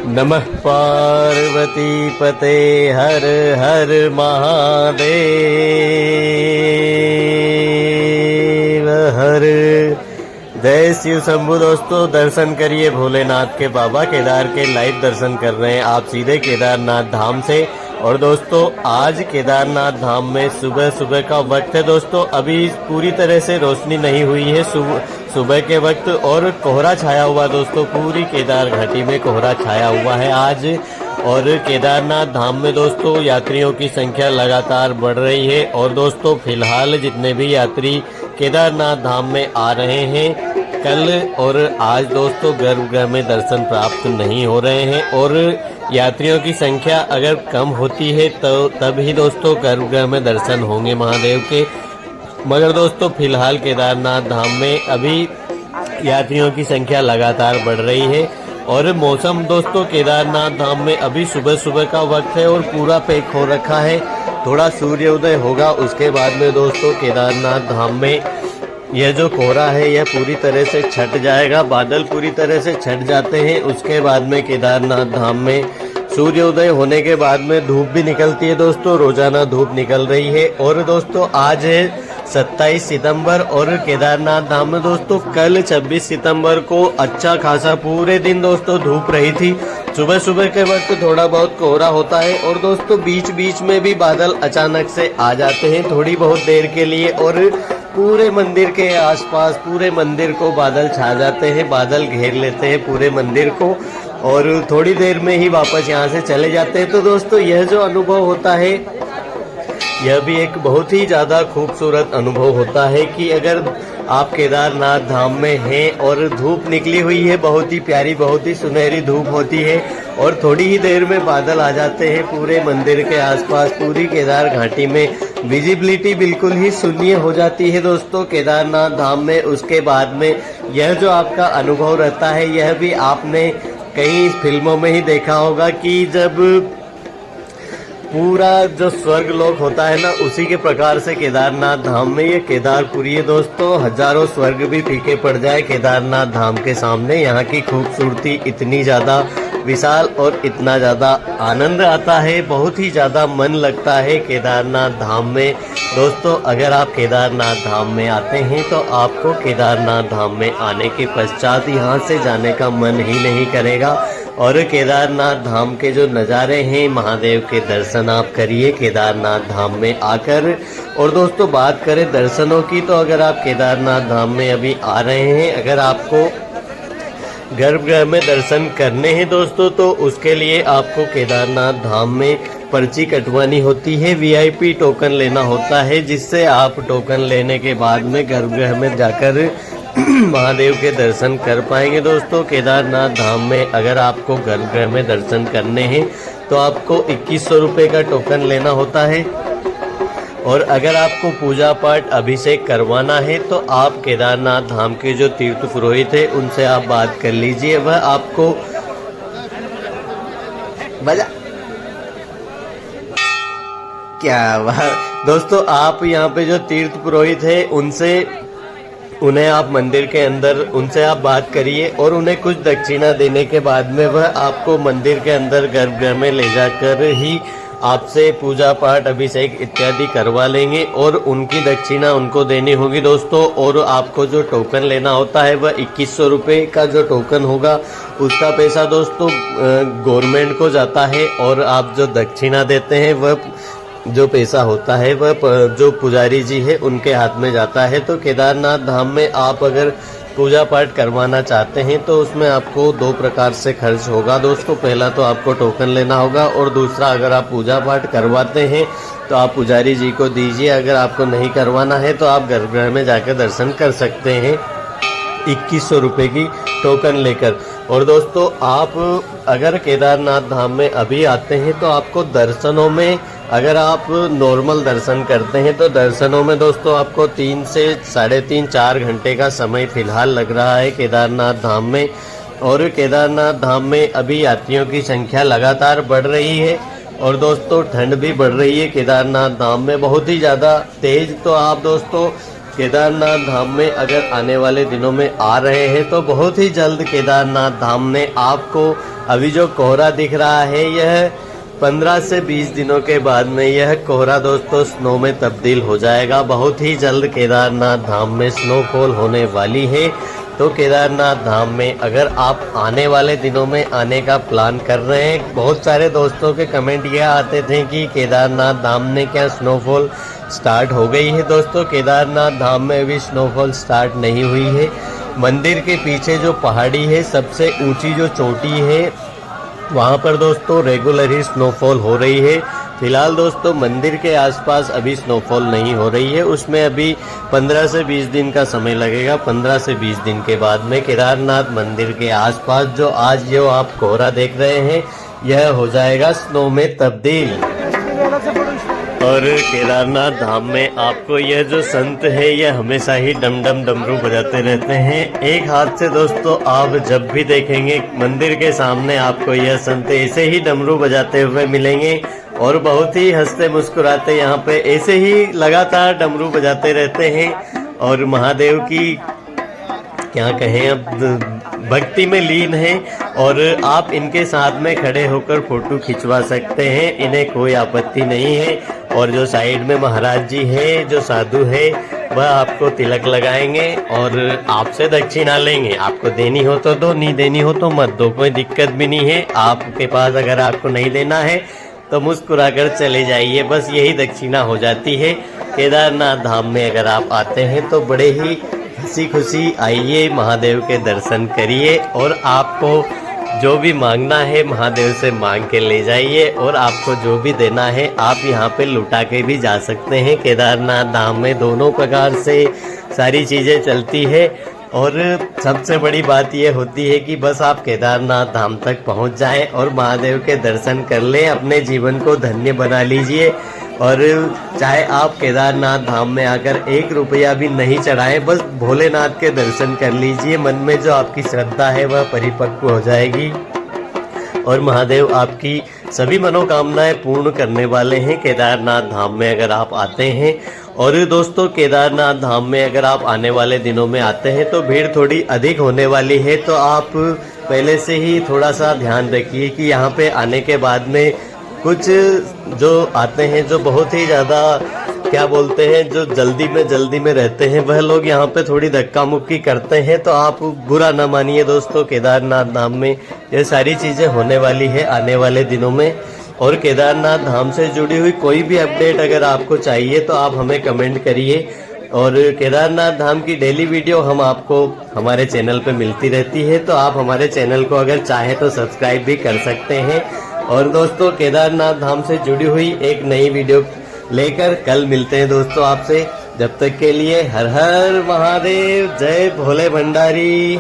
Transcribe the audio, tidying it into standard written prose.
नमः पार्वती पते हर हर महादेव हर। जय शिव शंभु। दोस्तों दर्शन करिए भोलेनाथ के। बाबा केदार के लाइव दर्शन कर रहे हैं आप सीधे केदारनाथ धाम से। और दोस्तों आज केदारनाथ धाम में सुबह सुबह का वक्त है। दोस्तों अभी पूरी तरह से रोशनी नहीं हुई है सुबह के वक्त, और कोहरा छाया हुआ। दोस्तों पूरी केदार घाटी में कोहरा छाया हुआ है आज। और केदारनाथ धाम में दोस्तों यात्रियों की संख्या लगातार बढ़ रही है। और दोस्तों फिलहाल जितने भी यात्री केदारनाथ धाम में आ रहे हैं, कल और आज दोस्तों गर्भगृह में दर्शन प्राप्त नहीं हो रहे हैं। और यात्रियों की संख्या अगर कम होती है तो तब ही दोस्तों गर्भगृह में दर्शन होंगे महादेव के। मगर दोस्तों फिलहाल केदारनाथ धाम में अभी यात्रियों की संख्या लगातार बढ़ रही है। और मौसम दोस्तों केदारनाथ धाम में अभी सुबह सुबह का वक्त है और पूरा पैक हो रखा है। थोड़ा सूर्योदय होगा उसके बाद में दोस्तों केदारनाथ धाम में यह जो कोहरा है यह पूरी तरह से छट जाएगा। बादल पूरी तरह से छट जाते हैं। उसके बाद में केदारनाथ धाम में सूर्योदय होने के बाद में धूप भी निकलती है। दोस्तों रोजाना धूप निकल रही है। और दोस्तों आज है 27 सितंबर और केदारनाथ धाम में दोस्तों कल 26 सितंबर को अच्छा खासा पूरे दिन दोस्तों धूप रही थी। सुबह सुबह के वक्त थोड़ा बहुत कोहरा होता है और दोस्तों बीच बीच में भी बादल अचानक से आ जाते हैं थोड़ी बहुत देर के लिए, और पूरे मंदिर के आसपास पूरे मंदिर को बादल छा जाते हैं। बादल घेर लेते हैं पूरे मंदिर को और थोड़ी देर में ही वापस यहाँ से चले जाते हैं। तो दोस्तों यह जो अनुभव होता है यह भी एक बहुत ही ज़्यादा खूबसूरत अनुभव होता है कि अगर आप केदारनाथ धाम में हैं और धूप निकली हुई है, बहुत ही प्यारी बहुत ही सुनहरी धूप होती है और थोड़ी ही देर में बादल आ जाते हैं पूरे मंदिर के आसपास। पूरी केदार घाटी में विजिबिलिटी बिल्कुल ही शून्य हो जाती है दोस्तों केदारनाथ धाम में। उसके बाद में यह जो आपका अनुभव रहता है यह भी आपने कई फिल्मों में ही देखा होगा कि जब पूरा जो स्वर्ग लोक होता है ना, उसी के प्रकार से केदारनाथ धाम में ये केदारपुरी है दोस्तों। हजारों स्वर्ग भी फीके पड़ जाए केदारनाथ धाम के सामने। यहाँ की खूबसूरती इतनी ज़्यादा विशाल और इतना ज़्यादा आनंद आता है, बहुत ही ज़्यादा मन लगता है केदारनाथ धाम में। दोस्तों अगर आप केदारनाथ धाम में आते हैं तो आपको केदारनाथ धाम में आने के पश्चात यहाँ से जाने का मन ही नहीं करेगा। और केदारनाथ धाम के जो नज़ारे हैं, महादेव के दर्शन आप करिए केदारनाथ धाम में आकर। और दोस्तों बात करें दर्शनों की, तो अगर आप केदारनाथ धाम में अभी आ रहे हैं, अगर आपको गर्भगृह में दर्शन करने हैं दोस्तों, तो उसके लिए आपको केदारनाथ धाम में पर्ची कटवानी होती है, वीआईपी टोकन लेना होता है, जिससे आप टोकन लेने के बाद में गर्भगृह में जाकर महादेव के दर्शन कर पाएंगे। दोस्तों केदारनाथ धाम में अगर आपको गर्भगृह में दर्शन करने हैं तो आपको 2100 रुपये का टोकन लेना होता है। और अगर आपको पूजा पाठ अभिषेक करवाना है तो आप केदारनाथ धाम के जो तीर्थ पुरोहित है उनसे आप बात कर लीजिए, वह आपको क्या दोस्तों आप यहाँ पे जो तीर्थ पुरोहित है उन्हें आप मंदिर के अंदर उनसे आप बात करिए और उन्हें कुछ दक्षिणा देने के बाद में वह आपको मंदिर के अंदर गर्भगृह में ले जाकर ही आपसे पूजा पाठ अभिषेक इत्यादि करवा लेंगे और उनकी दक्षिणा उनको देनी होगी दोस्तों। और आपको जो टोकन लेना होता है वह 2100 रुपये का जो टोकन होगा उसका पैसा दोस्तों गवर्नमेंट को जाता है, और आप जो दक्षिणा देते हैं वह जो पैसा होता है वह जो पुजारी जी है उनके हाथ में जाता है। तो केदारनाथ धाम में आप अगर पूजा पाठ करवाना चाहते हैं तो उसमें आपको 2 प्रकार से खर्च होगा दोस्तों। पहला तो आपको टोकन लेना होगा और दूसरा अगर आप पूजा पाठ करवाते हैं तो आप पुजारी जी को दीजिए। अगर आपको नहीं करवाना है तो आप गर्भगृह में जाकर दर्शन कर सकते हैं 2100 रुपये की टोकन लेकर। और दोस्तों आप अगर केदारनाथ धाम में अभी आते हैं तो आपको दर्शनों में, अगर आप नॉर्मल दर्शन करते हैं तो दर्शनों में दोस्तों आपको 3 से 3.5-4 घंटे का समय फ़िलहाल लग रहा है केदारनाथ धाम में। और केदारनाथ धाम में अभी यात्रियों की संख्या लगातार बढ़ रही है और दोस्तों ठंड भी बढ़ रही है केदारनाथ धाम में बहुत ही ज़्यादा तेज़। तो आप दोस्तों केदारनाथ धाम में अगर आने वाले दिनों में आ रहे हैं तो बहुत ही जल्द केदारनाथ धाम में आपको अभी जो कोहरा दिख रहा है यह 15 से 20 दिनों के बाद में यह कोहरा दोस्तों स्नो में तब्दील हो जाएगा। बहुत ही जल्द केदारनाथ धाम में स्नोफॉल होने वाली है। तो केदारनाथ धाम में अगर आप आने वाले दिनों में आने का प्लान कर रहे हैं, बहुत सारे दोस्तों के कमेंट ये आते थे कि केदारनाथ धाम में क्या स्नोफॉल स्टार्ट हो गई है। दोस्तों केदारनाथ धाम में अभी स्नोफॉल स्टार्ट नहीं हुई है। मंदिर के पीछे जो पहाड़ी है, सबसे ऊंची जो चोटी है, वहाँ पर दोस्तों रेगुलर ही स्नोफॉल हो रही है। फिलहाल दोस्तों मंदिर के आसपास अभी स्नोफॉल नहीं हो रही है, उसमें अभी 15 से 20 दिन का समय लगेगा। 15 से 20 दिन के बाद में केदारनाथ मंदिर के आसपास जो आज जो आप कोहरा देख रहे हैं यह हो जाएगा स्नो में तब्दील। और केदारनाथ धाम में आपको यह जो संत है यह हमेशा ही डम डम डमरू बजाते रहते हैं। एक हाथ से दोस्तों आप जब भी देखेंगे मंदिर के सामने आपको यह संत ऐसे ही डमरू बजाते हुए मिलेंगे और बहुत ही हंसते मुस्कुराते यहाँ पे ऐसे ही लगातार डमरू बजाते रहते हैं और महादेव की क्या कहें अब भक्ति में लीन है। और आप इनके साथ में खड़े होकर फोटो खिंचवा सकते हैं, इन्हें कोई आपत्ति नहीं है। और जो साइड में महाराज जी है, जो साधु है, वह आपको तिलक लगाएंगे और आपसे दक्षिणा लेंगे। आपको देनी हो तो दो, नहीं देनी हो तो मत दो, कोई दिक्कत भी नहीं है। आपके पास अगर आपको नहीं देना है तो मुस्कुराकर चले जाइए, बस यही दक्षिणा हो जाती है। केदारनाथ धाम में अगर आप आते हैं तो बड़े ही हंसी खुशी आइए, महादेव के दर्शन करिए और आपको जो भी मांगना है महादेव से मांग के ले जाइए और आपको जो भी देना है आप यहाँ पे लुटा के भी जा सकते हैं। केदारनाथ धाम में दोनों प्रकार से सारी चीज़ें चलती है और सबसे बड़ी बात यह होती है कि बस आप केदारनाथ धाम तक पहुँच जाएं और महादेव के दर्शन कर लें, अपने जीवन को धन्य बना लीजिए। और चाहे आप केदारनाथ धाम में आकर 1 रुपया भी नहीं चढ़ाएं, बस भोलेनाथ के दर्शन कर लीजिए। मन में जो आपकी श्रद्धा है वह परिपक्व हो जाएगी और महादेव आपकी सभी मनोकामनाएं पूर्ण करने वाले हैं केदारनाथ धाम में अगर आप आते हैं। और दोस्तों केदारनाथ धाम में अगर आप आने वाले दिनों में आते हैं तो भीड़ थोड़ी अधिक होने वाली है, तो आप पहले से ही थोड़ा सा ध्यान रखिए कि यहाँ पे आने के बाद में कुछ जो आते हैं जो बहुत ही ज़्यादा क्या बोलते हैं, जो जल्दी में रहते हैं, वह लोग यहाँ पे थोड़ी धक्का मुक्की करते हैं। तो आप बुरा ना मानिए दोस्तों, केदारनाथ धाम में ये सारी चीज़ें होने वाली है आने वाले दिनों में। और केदारनाथ धाम से जुड़ी हुई कोई भी अपडेट अगर आपको चाहिए तो आप हमें कमेंट करिए। और केदारनाथ धाम की डेली वीडियो हम आपको हमारे चैनल पे मिलती रहती है, तो आप हमारे चैनल को अगर चाहे तो सब्सक्राइब भी कर सकते हैं। और दोस्तों केदारनाथ धाम से जुड़ी हुई एक नई वीडियो लेकर कल मिलते हैं दोस्तों आपसे। जब तक के लिए हर हर महादेव, जय भोले भंडारी।